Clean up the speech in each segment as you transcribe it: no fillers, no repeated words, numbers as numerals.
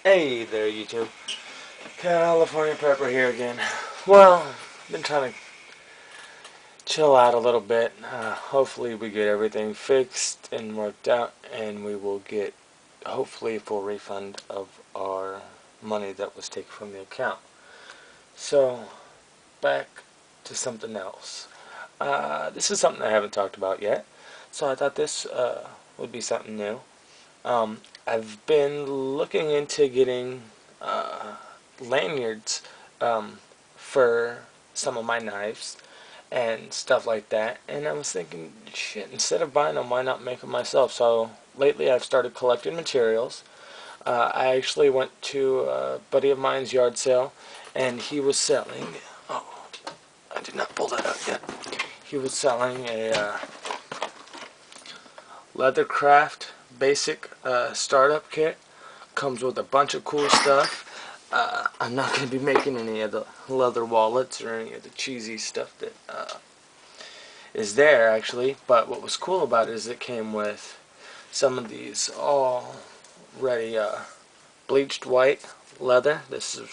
Hey there, YouTube. California Pepper here again. Well, been trying to chill out a little bit. Hopefully we get everything fixed and worked out, and we will get, hopefully, a full refund of our money that was taken from the account. So, back to something else. This is something I haven't talked about yet, so I thought this would be something new. I've been looking into getting lanyards for some of my knives and stuff like that, and I was thinking, shit, instead of buying them, why not make them myself? So lately I've started collecting materials. I actually went to a buddy of mine's yard sale, and he was selling, oh, I did not pull that out yet. He was selling a Leathercraft basic startup kit. Comes with a bunch of cool stuff. I'm not going to be making any of the leather wallets or any of the cheesy stuff that is there, actually. But what was cool about it is it came with some of these already bleached white leather. This is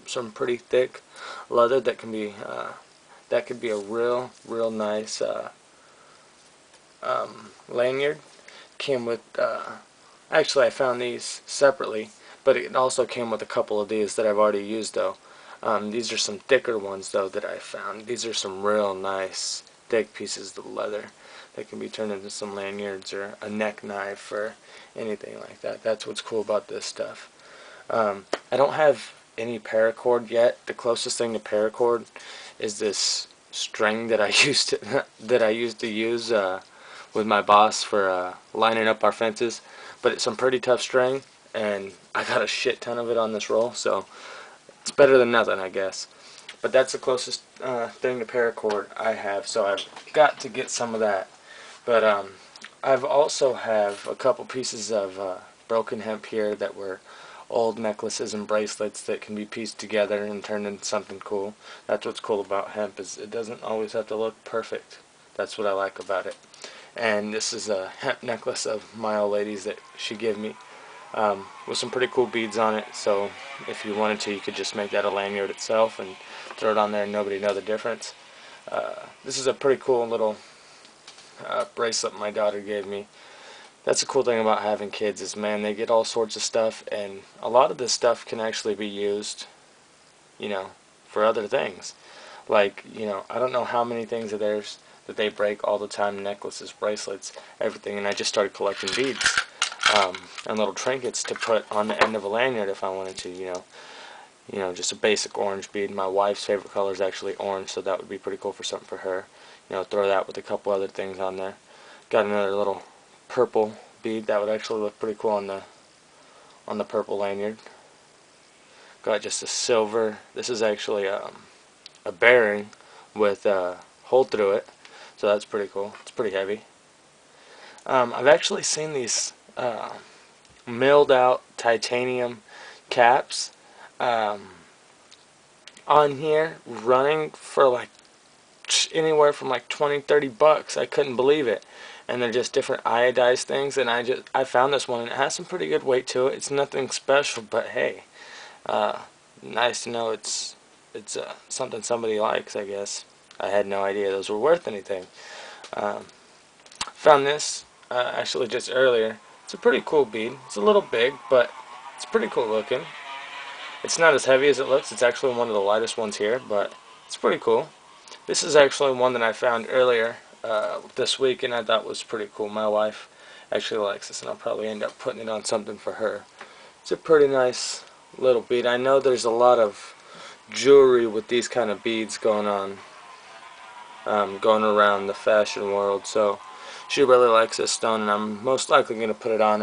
some pretty thick leather that can be that could be a real nice lanyard. Came with actually I found these separately, but it also came with a couple of these that I've already used though. These are some thicker ones though that I found. These are some real nice thick pieces of leather that can be turned into some lanyards or a neck knife or anything like that. That's what's cool about this stuff. I don't have any paracord yet. The closest thing to paracord is this string that I used to use with my boss for lining up our fences, but it's some pretty tough string, and I got a shit ton of it on this roll, so it's better than nothing, I guess. But that's the closest thing to paracord I have, so I've got to get some of that. But I've also have a couple pieces of broken hemp here that were old necklaces and bracelets that can be pieced together and turned into something cool. That's what's cool about hemp, is it doesn't always have to look perfect. That's what I like about it. And this is a hemp necklace of my old lady's that she gave me, with some pretty cool beads on it. So if you wanted to, you could just make that a lanyard itself and throw it on there and nobody know the difference. This is a pretty cool little bracelet my daughter gave me. That's the cool thing about having kids is, man, they get all sorts of stuff, and a lot of this stuff can actually be used, you know, for other things. Like, you know, I don't know how many things of theirs that they break all the time, necklaces, bracelets, everything, and I just started collecting beads and little trinkets to put on the end of a lanyard if I wanted to, you know, just a basic orange bead. My wife's favorite color is actually orange, so that would be pretty cool for something for her. You know, throw that with a couple other things on there. Got another little purple bead that would actually look pretty cool on the purple lanyard. Got just a silver. This is actually a bearing with a hole through it, so that's pretty cool. It's pretty heavy. I've actually seen these milled out titanium caps on here running for like anywhere from like 20-30 bucks. I couldn't believe it. And they're just different iodized things, and I found this one, and it has some pretty good weight to it. It's nothing special, but hey, nice to know it's something somebody likes, I guess. I had no idea those were worth anything. Found this actually just earlier. It's a pretty cool bead. It's a little big, but it's pretty cool looking. It's not as heavy as it looks. It's actually one of the lightest ones here, but it's pretty cool. This is actually one that I found earlier this week, and I thought was pretty cool. My wife actually likes this, and I'll probably end up putting it on something for her. It's a pretty nice little bead. I know there's a lot of jewelry with these kind of beads going on, going around the fashion world, so she really likes this stone, and I'm most likely going to put it on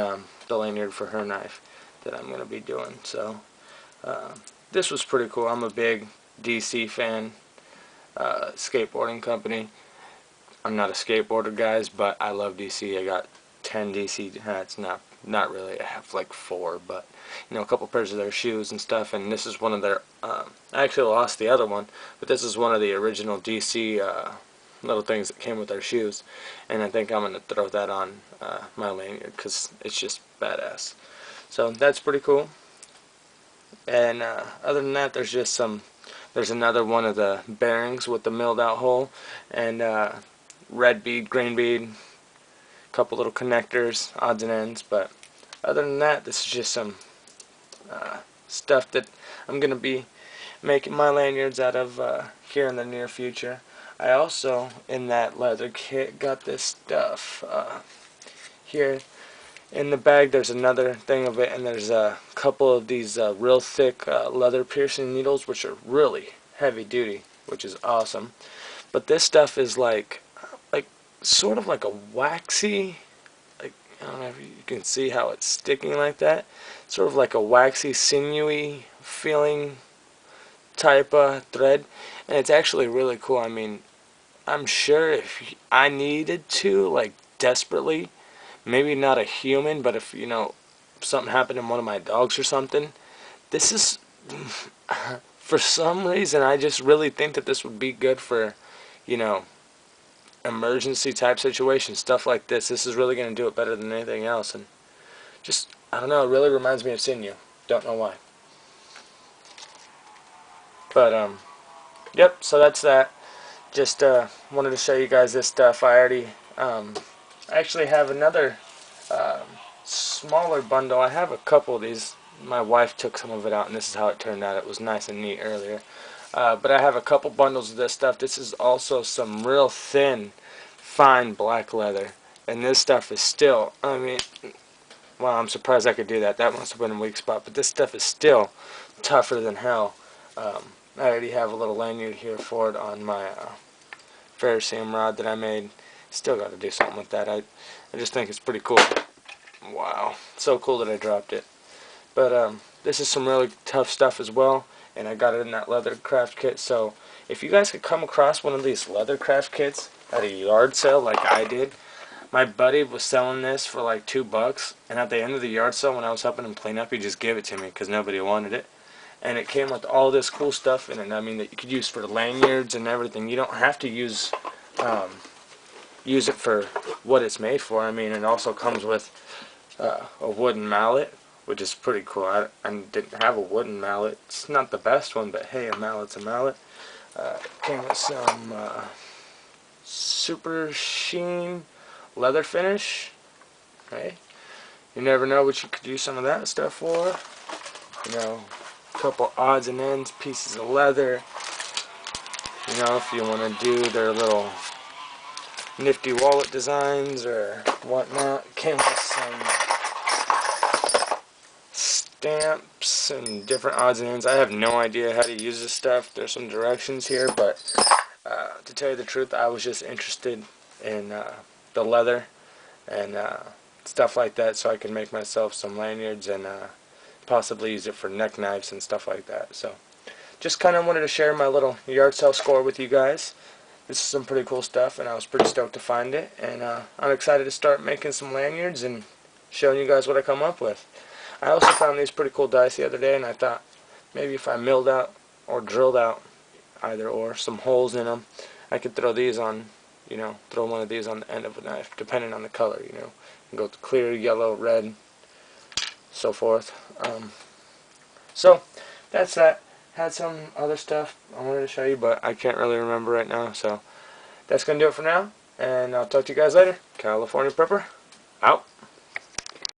the lanyard for her knife that I'm going to be doing. So this was pretty cool. I'm a big DC fan, skateboarding company. I'm not a skateboarder, guys, but I love DC. I got 10 DC hats. Not really. I have like 4, but you know, a couple pairs of their shoes and stuff. And this is one of their. I actually lost the other one, but this is one of the original DC little things that came with their shoes. And I think I'm gonna throw that on my lanyard because it's just badass. So that's pretty cool. And other than that, there's another one of the bearings with the milled out hole, and red bead, green bead, a couple little connectors, odds and ends. But other than that, this is just some stuff that I'm going to be making my lanyards out of here in the near future. I also, in that leather kit, got this stuff here. In the bag there's another thing of it, and there's a couple of these real thick leather piercing needles, which are really heavy duty, which is awesome. But this stuff is like sort of like a waxy, like, I don't know if you can see how it's sticking like that, sort of like a waxy, sinewy feeling type thread, and it's actually really cool. I mean, I'm sure if I needed to, like, desperately, maybe not a human, but if, something happened to one of my dogs or something, this is, for some reason, I just really think that this would be good for, emergency type situations, stuff like this. This is really going to do it better than anything else, and just, I don't know, it really reminds me of Sinew. Don't know why. But, yep, so that's that. Just wanted to show you guys this stuff. I actually have another smaller bundle. I have a couple of these. My wife took some of it out, and this is how it turned out. It was nice and neat earlier. But I have a couple bundles of this stuff. This is also some real thin, fine black leather. And this stuff is still, I mean, wow, I'm surprised I could do that. That must have been a weak spot. But this stuff is still tougher than hell. I already have a little lanyard here for it on my ferrocerium rod that I made. Still got to do something with that. I just think it's pretty cool. Wow, so cool that I dropped it. But this is some really tough stuff as well, and I got it in that leather craft kit. So if you guys could come across one of these leather craft kits at a yard sale like I did, my buddy was selling this for like $2, and at the end of the yard sale when I was helping him clean up, he just gave it to me because nobody wanted it. And it came with all this cool stuff in it. I mean, that you could use for lanyards and everything. You don't have to use it for what it's made for. I mean, it also comes with a wooden mallet, which is pretty cool. I didn't have a wooden mallet. It's not the best one, but hey, a mallet's a mallet. Came with some super sheen leather finish. Hey, you never know what you could use some of that stuff for. Couple odds and ends, pieces of leather. If you want to do their little nifty wallet designs or whatnot. Came with some stamps and different odds and ends. I have no idea how to use this stuff. There's some directions here, but to tell you the truth, I was just interested in the leather and stuff like that, so I can make myself some lanyards and possibly use it for neck knives and stuff like that. So just kind of wanted to share my little yard sale score with you guys. This is some pretty cool stuff, and I was pretty stoked to find it, and I'm excited to start making some lanyards and showing you guys what I come up with. I also found these pretty cool dice the other day, and I thought maybe if I milled out or drilled out either or some holes in them, I could throw these on, throw one of these on the end of a knife, depending on the color, and go to clear, yellow, red, so forth. So that's that. Had some other stuff I wanted to show you, but I can't really remember right now. So that's gonna do it for now, and I'll talk to you guys later. California Prepper out.